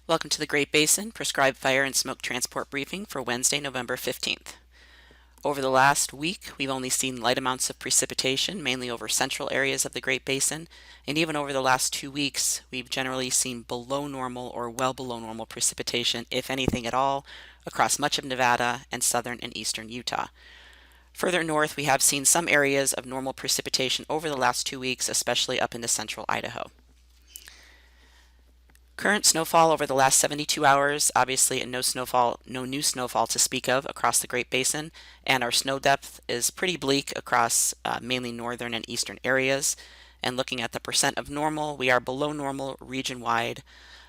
Welcome to the Great Basin Prescribed Fire and Smoke Transport Briefing for Wednesday, November 15th. Over the last week, we've only seen light amounts of precipitation, mainly over central areas of the Great Basin, and even over the last 2 weeks, we've generally seen below normal or well below normal precipitation, if anything at all, across much of Nevada and southern and eastern Utah. Further north, we have seen some areas of normal precipitation over the last 2 weeks, especially up into central Idaho. Current snowfall over the last 72 hours, obviously no new snowfall to speak of across the Great Basin, and our snow depth is pretty bleak across mainly northern and eastern areas. And looking at the percent of normal, we are below normal region-wide,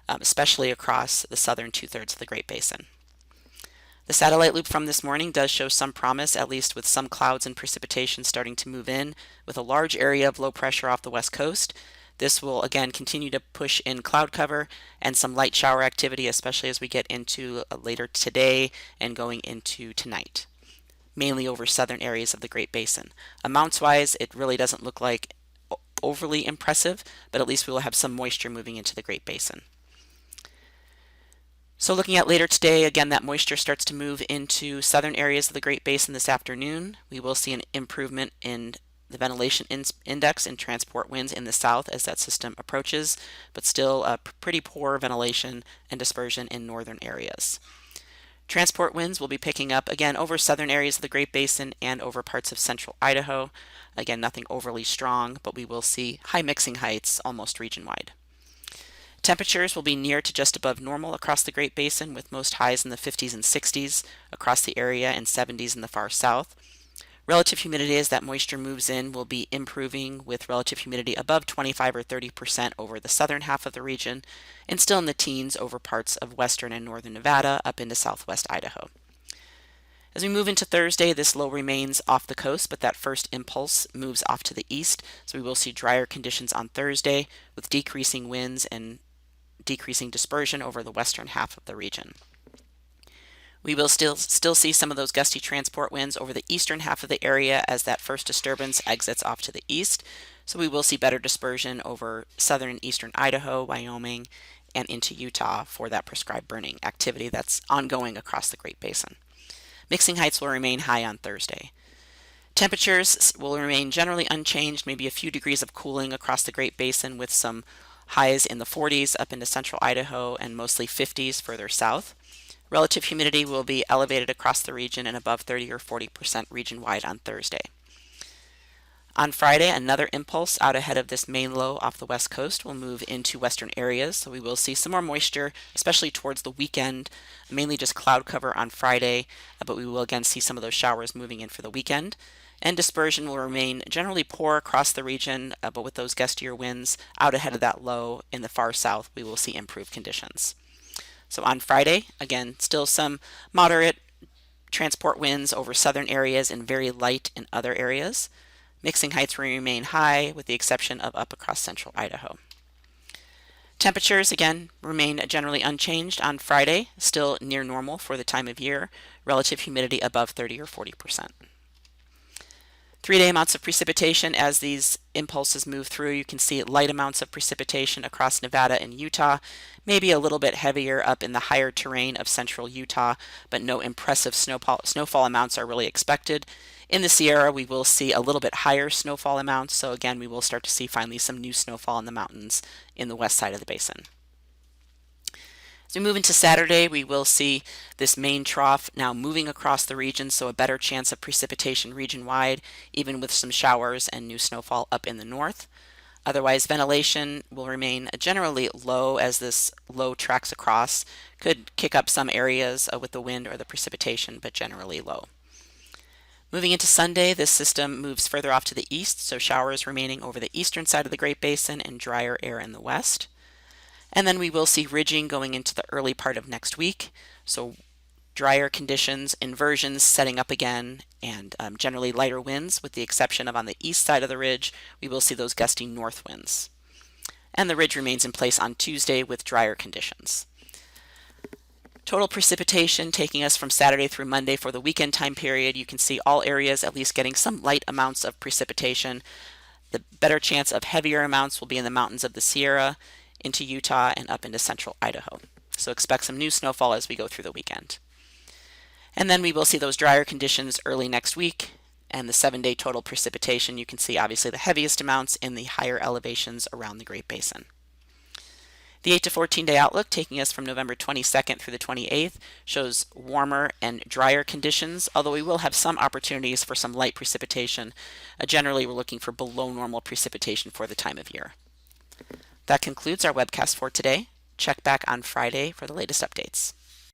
especially across the southern two-thirds of the Great Basin. The satellite loop from this morning does show some promise, at least with some clouds and precipitation starting to move in, with a large area of low pressure off the west coast. This will again continue to push in cloud cover and some light shower activity, especially as we get into later today and going into tonight, mainly over southern areas of the Great Basin. Amounts-wise, it really doesn't look like overly impressive, but at least we will have some moisture moving into the Great Basin. So looking at later today, again, that moisture starts to move into southern areas of the Great Basin this afternoon. We will see an improvement in the ventilation index and transport winds in the south as that system approaches, but still pretty poor ventilation and dispersion in northern areas. Transport winds will be picking up again over southern areas of the Great Basin and over parts of central Idaho. Again, nothing overly strong, but we will see high mixing heights almost region-wide. Temperatures will be near to just above normal across the Great Basin, with most highs in the 50s and 60s across the area and 70s in the far south. Relative humidity as that moisture moves in will be improving, with relative humidity above 25 or 30% over the southern half of the region and still in the teens over parts of western and northern Nevada up into southwest Idaho. As we move into Thursday, this low remains off the coast, but that first impulse moves off to the east, so we will see drier conditions on Thursday with decreasing winds and decreasing dispersion over the western half of the region. We will still see some of those gusty transport winds over the eastern half of the area as that first disturbance exits off to the east. So we will see better dispersion over southern and eastern Idaho, Wyoming, and into Utah for that prescribed burning activity that's ongoing across the Great Basin. Mixing heights will remain high on Thursday. Temperatures will remain generally unchanged, maybe a few degrees of cooling across the Great Basin with some highs in the 40s up into central Idaho and mostly 50s further south. Relative humidity will be elevated across the region and above 30 or 40% region-wide on Thursday. On Friday, another impulse out ahead of this main low off the west coast will move into western areas, so we will see some more moisture, especially towards the weekend, mainly just cloud cover on Friday, but we will again see some of those showers moving in for the weekend. And dispersion will remain generally poor across the region, but with those gustier winds out ahead of that low in the far south, we will see improved conditions. So on Friday, again, still some moderate transport winds over southern areas and very light in other areas. Mixing heights will remain high with the exception of up across central Idaho. Temperatures, again, remain generally unchanged on Friday, still near normal for the time of year. Relative humidity above 30 or 40%. 3-day amounts of precipitation as these impulses move through. You can see light amounts of precipitation across Nevada and Utah, maybe a little bit heavier up in the higher terrain of central Utah, but no impressive snowfall amounts are really expected. In the Sierra, we will see a little bit higher snowfall amounts, so again, we will start to see finally some new snowfall in the mountains in the west side of the basin. As we move into Saturday, we will see this main trough now moving across the region, so a better chance of precipitation region-wide, even with some showers and new snowfall up in the north. Otherwise, ventilation will remain generally low as this low tracks across. Could kick up some areas with the wind or the precipitation, but generally low. Moving into Sunday, this system moves further off to the east, so showers remaining over the eastern side of the Great Basin and drier air in the west. And then we will see ridging going into the early part of next week. So drier conditions, inversions setting up again, and generally lighter winds with the exception of on the east side of the ridge, we will see those gusty north winds. And the ridge remains in place on Tuesday with drier conditions. Total precipitation taking us from Saturday through Monday for the weekend time period. You can see all areas at least getting some light amounts of precipitation. The better chance of heavier amounts will be in the mountains of the Sierra, into Utah, and up into central Idaho. So expect some new snowfall as we go through the weekend. And then we will see those drier conditions early next week, and the 7-day total precipitation. You can see obviously the heaviest amounts in the higher elevations around the Great Basin. The 8 to 14-day outlook, taking us from November 22nd through the 28th, shows warmer and drier conditions, although we will have some opportunities for some light precipitation. Generally, we're looking for below normal precipitation for the time of year. That concludes our webcast for today. Check back on Friday for the latest updates.